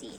3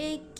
1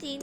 3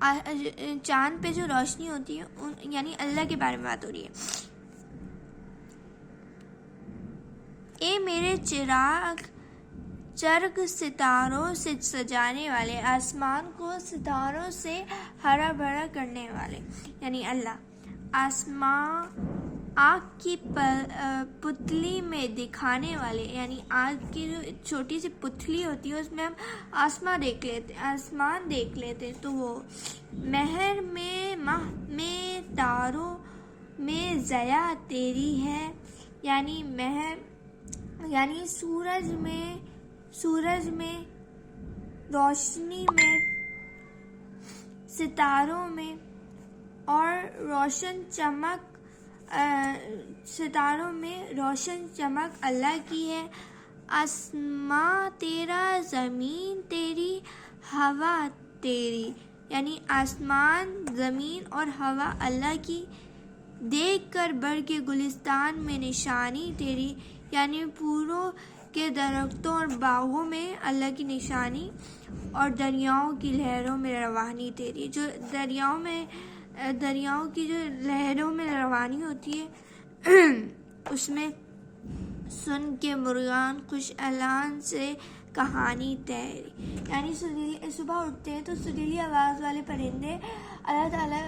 چاند پہ جو روشنی ہوتی ہے یعنی اللہ کے بارے میں بات ہو رہی ہے. اے میرے چرگ ستاروں سے سجانے والے، آسمان کو ستاروں سے ہرا بھرا کرنے والے یعنی اللہ. آگ کی پتلی میں دکھانے والے یعنی آگ کی جو چھوٹی سی پتلی ہوتی ہے اس میں ہم آسمان دیکھ لیتے تو وہ. مہر میں ماہ میں تاروں میں ضیا تیری ہے یعنی مہر یعنی سورج میں روشنی میں، ستاروں میں اور ستاروں میں روشن چمک اللہ کی ہے. آسماں تیرا، زمین تیری، ہوا تیری یعنی آسمان، زمین اور ہوا اللہ کی. دیکھ کر بڑھ کے گلستان میں نشانی تیری یعنی پھولوں کے درختوں اور باغوں میں اللہ کی نشانی. اور دریاؤں کی لہروں میں روانی تیری، جو دریاؤں کی جو لہروں میں روانی ہوتی ہے اس میں سن کے مرغان خوش اعلان سے کہانی تیری یعنی صبح اٹھتے ہیں تو سریلی آواز والے پرندے اللہ تعالیٰ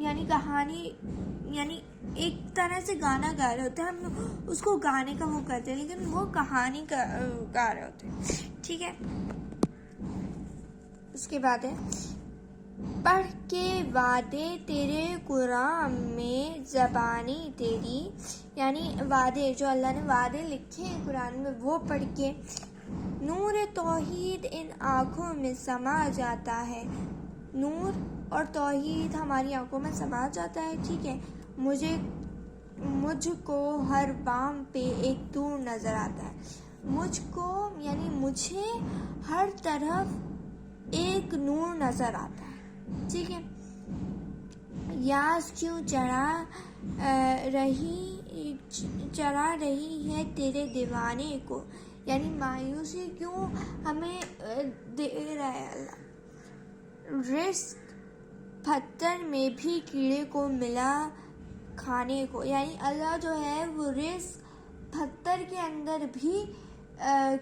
یعنی کہانی یعنی ایک طرح سے گانا گا رہے ہوتے ہیں. ہم اس کو گانے کا وہ کرتے ہیں لیکن وہ کہانی گا رہے ہوتے ہیں. ٹھیک ہے، اس کے بعد ہے پڑھ کے وعدے تیرے قرآن میں زبانی تیری یعنی وعدے جو اللہ نے وعدے لکھے ہیں قرآن میں وہ پڑھ کے. نور توحید ان آنکھوں میں سما جاتا ہے، نور اور توحید ہماری آنکھوں میں سما جاتا ہے. ٹھیک ہے، مجھ کو ہر بام پہ ایک دور نظر آتا ہے. مجھ کو یعنی مجھے ہر طرف ایک نور نظر آتا ہے. ٹھیک ہے، یاس کیوں چڑھا رہی ہے تیرے دیوانے کو یعنی مایوسی کیوں ہمیں دے رہا ہے اللہ. رزق پتھر میں بھی کیڑے کو ملا کھانے کو یعنی اللہ جو ہے وہ رزق پتھر کے اندر بھی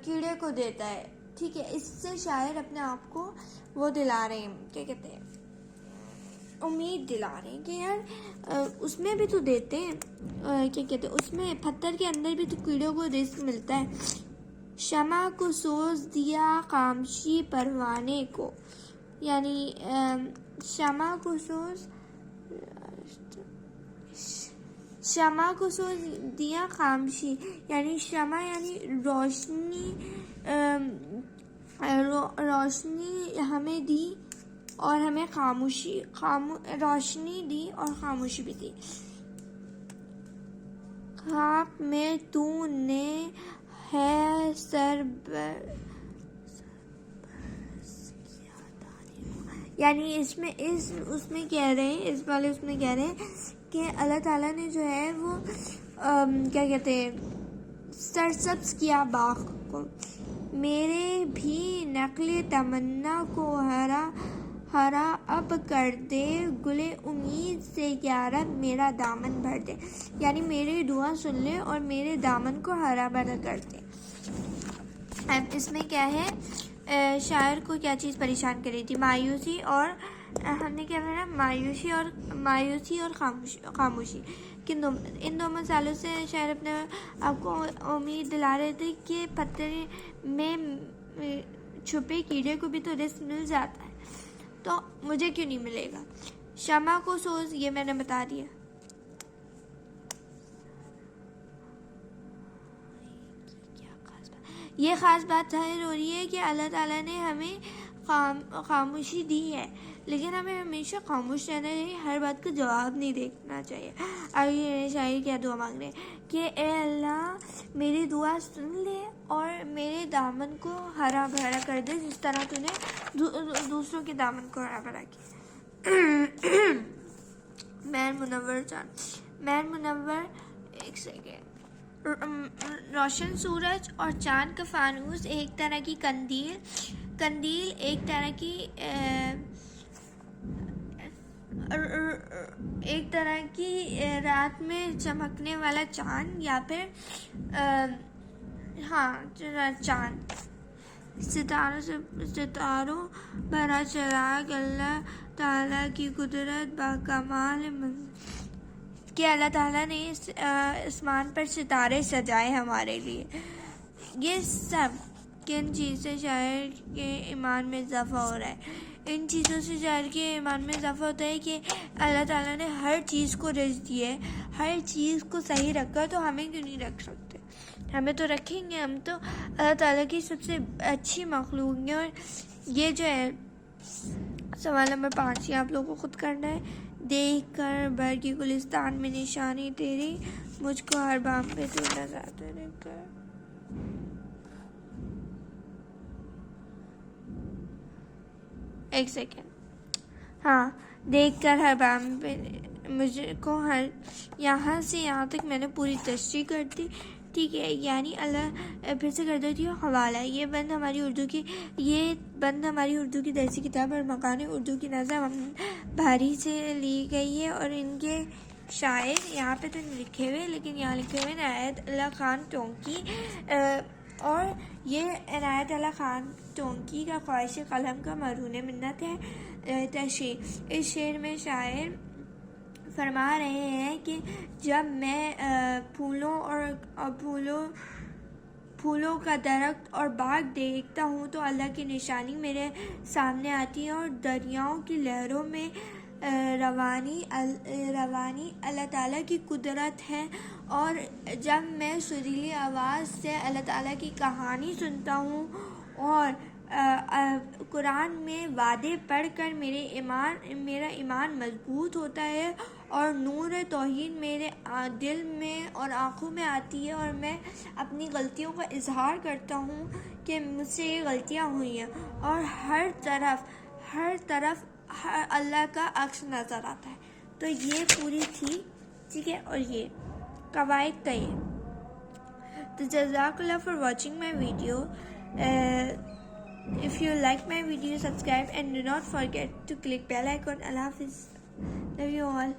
کیڑے کو دیتا ہے. ٹھیک ہے، اس سے شاعر اپنے آپ کو وہ دلا رہے ہیں، کیا کہتے ہیں، امید دلا رہے ہیں کہ یار اس میں بھی تو دیتے ہیں، کیا کہتے ہیں، اس میں پتھر کے اندر بھی تو کیڑوں کو رزق ملتا ہے. شمع کو سوز دیا خاموشی پروانے کو یعنی شمع کو سوز دیا خاموشی یعنی شمع یعنی روشنی ہمیں دی اور ہمیں روشنی دی اور خاموشی بھی دی. خاک میں تو نے ہے یعنی اس میں کہہ رہے ہیں، اس والے اس میں کہہ رہے ہیں کہ اللہ تعالیٰ نے جو ہے وہ کیا کہتے ہیں سرسبز کیا باغ کو. میرے بھی نقل تمنا کو ہرا اب کر دے، گلے امید سے یارب میرا دامن بھر دے یعنی میری دعا سن لے اور میرے دامن کو ہرا بھرا کر دے. اب اس میں کیا ہے، شاعر کو کیا چیز پریشان کر رہی تھی، مایوسی اور ہم نے کیا کہا مایوسی اور خاموشی. ان دو مثالوں سے شاعر اپنے آپ کو امید دلا رہے تھے کہ پتھر میں چھپے کیڑے کو بھی تو رزق مل جاتا ہے تو مجھے کیوں نہیں ملے گا. شمع کو سوز یہ میں نے بتا دیا. یہ خاص بات ظاہر ہو رہی ہے کہ اللہ تعالیٰ نے ہمیں خاموشی دی ہے لیکن ہمیں ہمیشہ خاموش رہنا چاہیے، ہر بات کا جواب نہیں دینا چاہیے. آگے شاعر کیا دعا مانگ رہے ہیں کہ اے اللہ میری دعا سن لے اور میرے دامن کو ہرا بھرا کر دے جس طرح تو نے دوسروں کے دامن کو ہرا بھرا کیا. مہر منور ایک سیکنڈ. روشن سورج اور چاند کا فانوس ایک طرح کی قندیل ایک طرح کی ایک طرح کی رات میں چمکنے والا چاند یا پھر چاند، ستاروں بھرا چراغ، اللہ تعالیٰ کی قدرت باکمال کہ اللہ تعالیٰ نے اس آسمان پر ستارے سجائے ہمارے لیے. یہ سب کن چیز سے شاعر کے ایمان میں اضافہ ہو رہا ہے؟ ان چیزوں سے شاعر کے ایمان میں اضافہ ہوتا ہے کہ اللہ تعالیٰ نے ہر چیز کو رزق دی ہے، ہر چیز کو صحیح رکھا، تو ہمیں کیوں نہیں رکھ سکتے؟ ہمیں تو رکھیں گے، ہم تو اللہ تعالیٰ کی سب سے اچھی مخلوق ہیں. اور یہ جو ہے سوال نمبر 5 یہ آپ لوگوں کو خود کرنا ہے. دیکھ کر بر کی گلستان میں نشانی تیری، مجھ کو ہر بام پہ تو نظر آتے دیکھ کر. ایک سیکنڈ. ہاں، دیکھ کر ہر بام پہ مجھ کو ہر، یہاں سے یہاں تک میں نے پوری تشریح کر دی. ٹھیک ہے، یعنی اللہ پھر سے کر دیتی ہوں حوالہ. یہ بند ہماری اردو کی درسی کتاب اور مکان اردو کی نظم بھاری سے لی گئی ہے. اور ان کے شاعر یہاں پہ تو لکھے ہوئے، لیکن یہاں لکھے ہوئے عنایت اللہ خان ٹونکی. اور یہ عنایت اللہ خان ٹونکی کا خواہش قلم کا مرہون منت ہے تشریح. اس شعر میں شاعر فرما رہے ہیں کہ جب میں پھولوں کا درخت اور باغ دیکھتا ہوں تو اللہ کی نشانی میرے سامنے آتی ہے، اور دریاؤں کی لہروں میں روانی اللہ تعالیٰ کی قدرت ہے. اور جب میں سریلی آواز سے اللہ تعالیٰ کی کہانی سنتا ہوں اور قرآن میں وعدے پڑھ کر میرا ایمان مضبوط ہوتا ہے، اور نور توحید میرے دل میں اور آنکھوں میں آتی ہے، اور میں اپنی غلطیوں کا اظہار کرتا ہوں کہ مجھ سے یہ غلطیاں ہوئی ہیں، اور ہر طرف اللہ کا عکس نظر آتا ہے. تو یہ پوری تھی، ٹھیک ہے. اور یہ قواعد کا یہ. تو جزاک اللہ for watching my video. If you like my video, subscribe and do not forget to click bell icon. Allah Hafiz. Love you all.